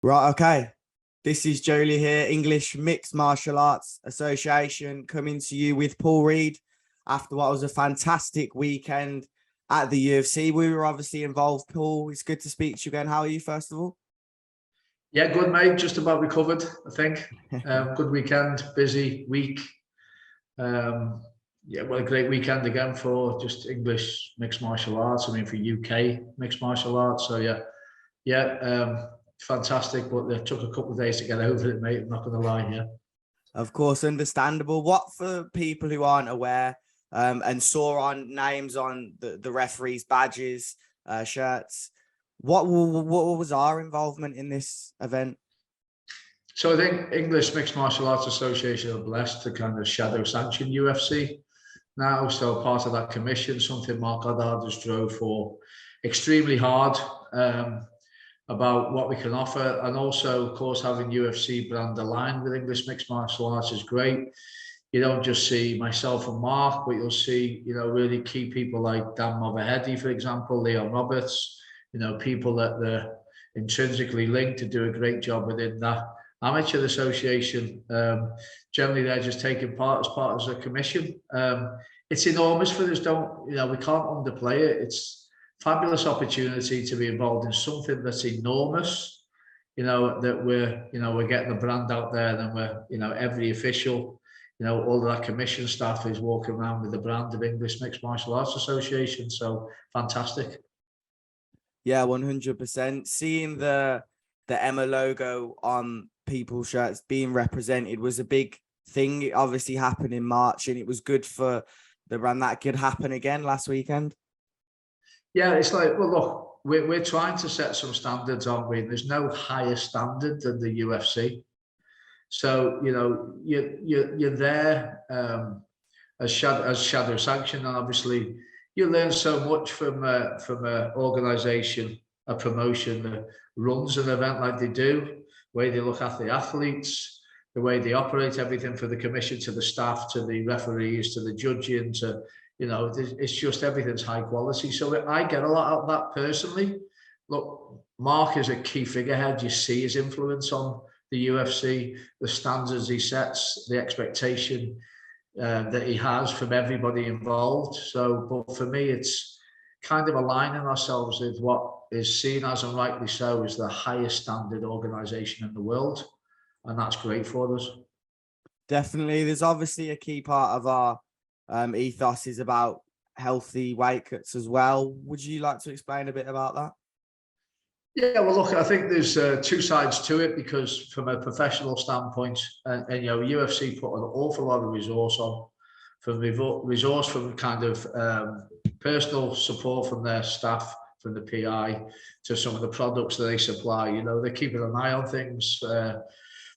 Right, okay. This is Jolie here, English Mixed Martial Arts Association, coming to you with Paul Reed after what was a fantastic weekend at the UFC. We were obviously involved, Paul. It's good to speak to you again. How are you, first of all? Yeah, good, mate. Just about recovered, I think. Good weekend, busy week. Yeah, well, a great weekend again for just English mixed martial arts. I mean, for UK mixed martial arts. So fantastic. But it took a couple of days to get over it, mate. I'm not going to lie here. Of course, understandable. What for people who aren't aware and saw on names on the referees' badges, shirts, what was our involvement in this event? So I think English Mixed Martial Arts Association are blessed to kind of shadow sanction UFC now. So part of that commission, something Mark Goddard has drove for extremely hard about what we can offer. And also, of course, having UFC brand aligned with English Mixed Martial Arts is great. You don't just see myself and Mark, but you'll see, really key people like Dan Movaheady, for example, Leon Roberts, people that they're intrinsically linked to do a great job within that amateur association. Generally, they're just taking part as a commission. It's enormous for us. We can't underplay it. It's a fabulous opportunity to be involved in something that's enormous. That we're getting the brand out there, and we're, every official, all of that commission staff is walking around with the brand of English Mixed Martial Arts Association. So fantastic. Yeah, 100%. Seeing the Emma logo on people's shirts being represented was a big thing. It obviously happened in March, and it was good for the brand that could happen again last weekend. Yeah, it's like, well, look, we're trying to set some standards, aren't we? There's no higher standard than the UFC. So, you're there as shadow sanction, and obviously you learn so much from an organisation, a promotion that runs an event like they do, the way they look at the athletes, the way they operate, everything from the commission to the staff, to the referees, to the judging, to, it's just everything's high quality. So I get a lot out of that personally. Look, Mark is a key figurehead. You see his influence on the UFC, the standards he sets, the expectation that he has from everybody involved. So, but for me, it's kind of aligning ourselves with what is seen as, and rightly so, is the highest standard organisation in the world. And that's great for us. Definitely. There's obviously a key part of our ethos is about healthy weight cuts as well. Would you like to explain a bit about that? Yeah, well, look, I think there's two sides to it, because from a professional standpoint, and UFC put an awful lot of resource on, from kind of personal support from their staff, from the PI, to some of the products that they supply. They're keeping an eye on things,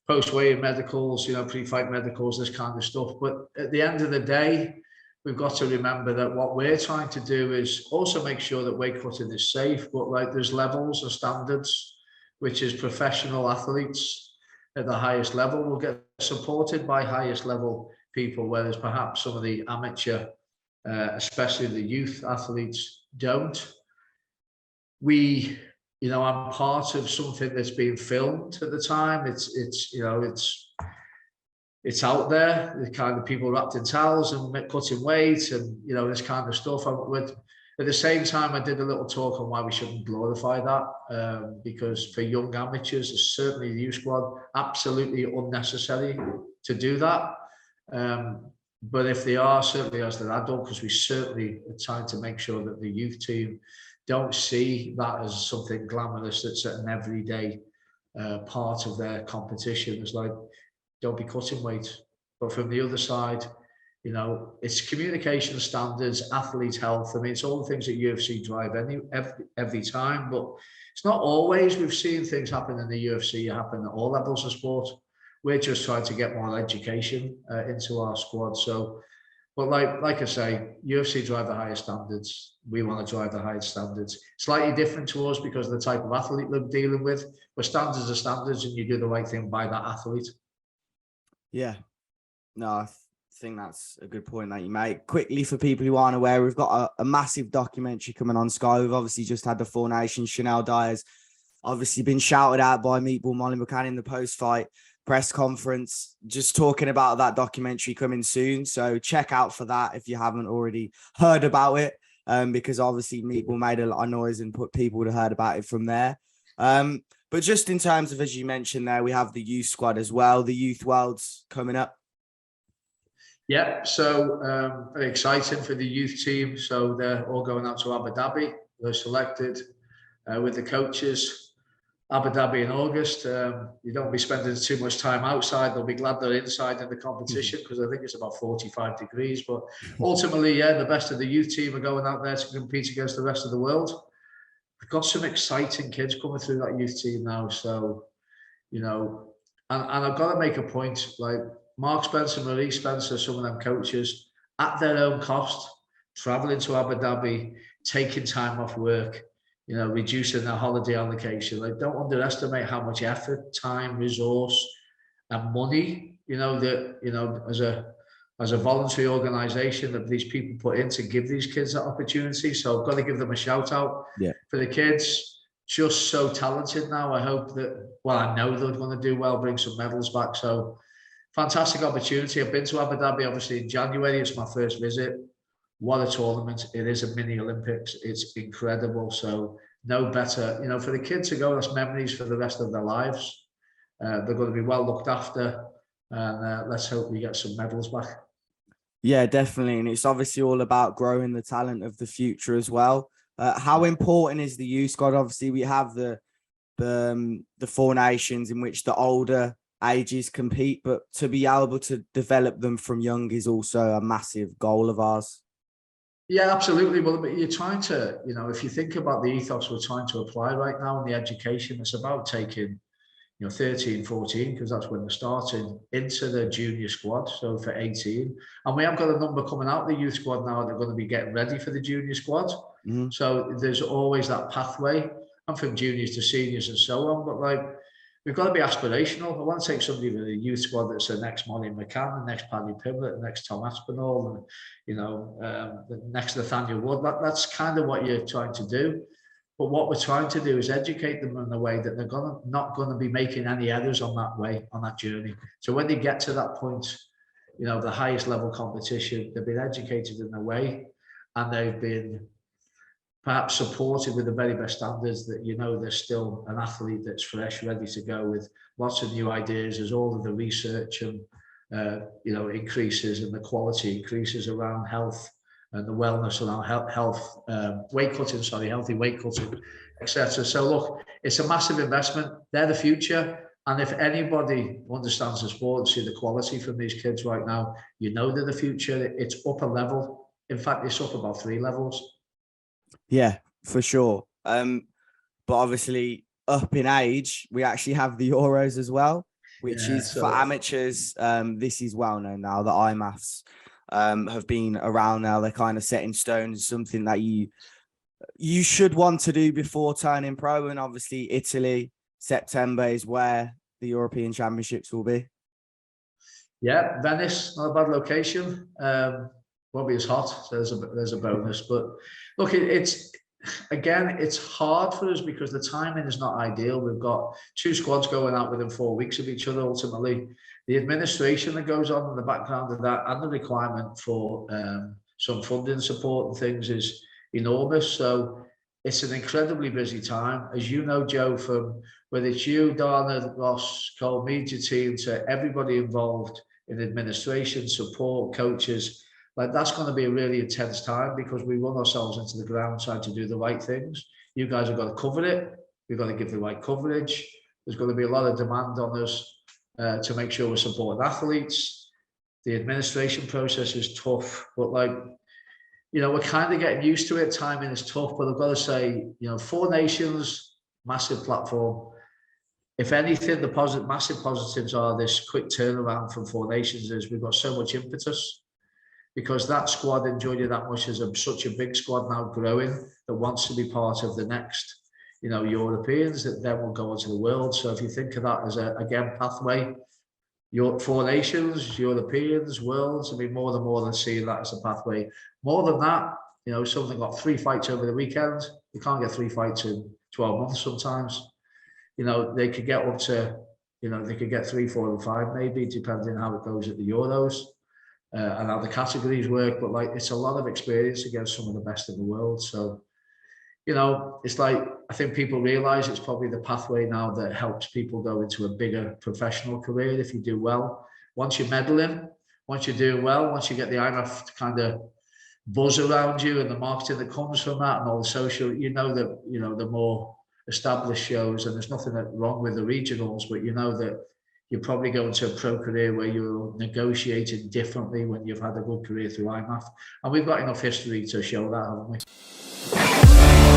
post-weigh medicals, pre-fight medicals, this kind of stuff. But at the end of the day, we've got to remember that what we're trying to do is also make sure that weight cutting is safe, but there's levels and standards, which is professional athletes at the highest level will get supported by highest level people, whereas perhaps some of the amateur, especially the youth athletes, don't. I'm part of something that's being filmed at the time. It's out there, the kind of people wrapped in towels and cutting weight, and this kind of stuff. At the same time, I did a little talk on why we shouldn't glorify that, because for young amateurs, certainly the youth squad, absolutely unnecessary to do that. But if they are, certainly as they're adult, because we certainly are trying to make sure that the youth team don't see that as something glamorous that's an everyday part of their competition. It's like, don't be cutting weight. But from the other side, it's communication standards, athlete health. I mean, it's all the things that UFC drive every time, but it's not always. We've seen things happen in the UFC happen at all levels of sport. We're just trying to get more education into our squad. So, but like I say, UFC drive the highest standards. We want to drive the highest standards. Slightly different to us because of the type of athlete we're dealing with. But standards are standards, and you do the right thing by that athlete. Yeah, no, I think that's a good point that you make. Quickly, for people who aren't aware, we've got a massive documentary coming on Sky. We've obviously just had the Four Nations, Chanel Dyers, obviously been shouted out by Meatball Molly McCann in the post-fight press conference, just talking about that documentary coming soon. So check out for that if you haven't already heard about it, because obviously Meatball made a lot of noise and put people to heard about it from there. But just in terms of, as you mentioned there, we have the youth squad as well. The Youth Worlds coming up. Yeah, so very exciting for the youth team. So they're all going out to Abu Dhabi. They're selected with the coaches. Abu Dhabi in August. You don't be spending too much time outside. They'll be glad they're inside in the competition because I think it's about 45 degrees. But ultimately, yeah, the best of the youth team are going out there to compete against the rest of the world. We've got some exciting kids coming through that youth team now. So, you know, and I've got to make a point, like Mark Spencer, Marie Spencer, some of them coaches at their own cost, traveling to Abu Dhabi, taking time off work, you know, reducing their holiday allocation. Like, don't underestimate how much effort, time, resource, and money, you know, that, you know, as a voluntary organization that these people put in to give these kids that opportunity. So I've got to give them a shout out for the kids. Just so talented now. I hope that, well, I know they're going to do well, bring some medals back. So fantastic opportunity. I've been to Abu Dhabi, obviously, in January. It's my first visit. What a tournament. It is a mini Olympics. It's incredible. So no better, you know, for the kids to go, that's memories for the rest of their lives. They're going to be well looked after. And let's hope we get some medals back. Yeah, definitely. And it's obviously all about growing the talent of the future as well. How important is the youth squad? Obviously, we have the 4 nations in which the older ages compete, but to be able to develop them from young is also a massive goal of ours. Yeah, absolutely. Well, you're trying to, you know, if you think about the ethos we're trying to apply right now in the education, it's about taking, you know, 13, 14, because that's when they're starting, into the junior squad. So for 18, and we have got a number coming out of the youth squad now. They're going to be getting ready for the junior squad. So there's always that pathway, and from juniors to seniors and so on. But like, we've got to be aspirational. I want to take somebody with a youth squad that's the next Molly McCann, the next Paddy Pimblett, the next Tom Aspinall, and, you know, the next Nathaniel Wood. That's kind of what you're trying to do. But what we're trying to do is educate them in a way that they're not going to be making any errors on that way, on that journey. So when they get to that point, you know, the highest level competition, they've been educated in a way, and they've been perhaps supported with the very best standards that, you know, they're still an athlete that's fresh, ready to go with lots of new ideas as all of the research and, you know, increases and the quality increases around health and the wellness around health, healthy weight cutting, etc. So look, it's a massive investment. They're the future. And if anybody understands the sport and see the quality from these kids right now, you know they're the future. It's up a level. In fact, it's up about 3 levels. Yeah, for sure. But obviously up in age, we actually have the Euros as well, which is for amateurs. This is well known now. The IMAFs have been around now. They're kind of set in stone, something that you should want to do before turning pro. And obviously Italy, September is where the European Championships will be. Yeah, Venice, not a bad location. Won't be as hot, so there's a bonus. But look, it's hard for us because the timing is not ideal. We've got 2 squads going out within 4 weeks of each other. Ultimately, the administration that goes on in the background of that and the requirement for some funding support and things is enormous. So it's an incredibly busy time. As you know, Joe, from whether it's you, Dana, Ross, Cole, media team, to everybody involved in administration, support, coaches, like that's going to be a really intense time because we run ourselves into the ground trying to do the right things. You guys have got to cover it. We've got to give the right coverage. There's going to be a lot of demand on us to make sure we're supporting athletes. The administration process is tough, but like, you know, we're kind of getting used to it. Timing is tough, but I've got to say, you know, 4 nations, massive platform. If anything, the massive positives are this quick turnaround from 4 nations is we've got so much impetus because that squad enjoyed it that much as such a big squad now growing that wants to be part of the next, you know, Europeans that then will go into the world. So if you think of that as again, pathway, your 4 nations, Europeans, worlds, I mean, more than seeing that as a pathway. More than that, you know, something got 3 fights over the weekend. You can't get 3 fights in 12 months sometimes. you know, they could get up to, you know, they could get 3, 4, and 5 maybe, depending on how it goes at the Euros and how the categories work. But like, it's a lot of experience against some of the best in the world. So, you know, it's like, I think people realize it's probably the pathway now that helps people go into a bigger professional career if you do well. Once you're medaling, once you're doing well, once you get the IMF kind of buzz around you and the marketing that comes from that and all the social, you know, that, you know, the more established shows, and there's nothing wrong with the regionals, but you know that you're probably going to a pro career where you're negotiating differently when you've had a good career through IMAF. And we've got enough history to show that, haven't we?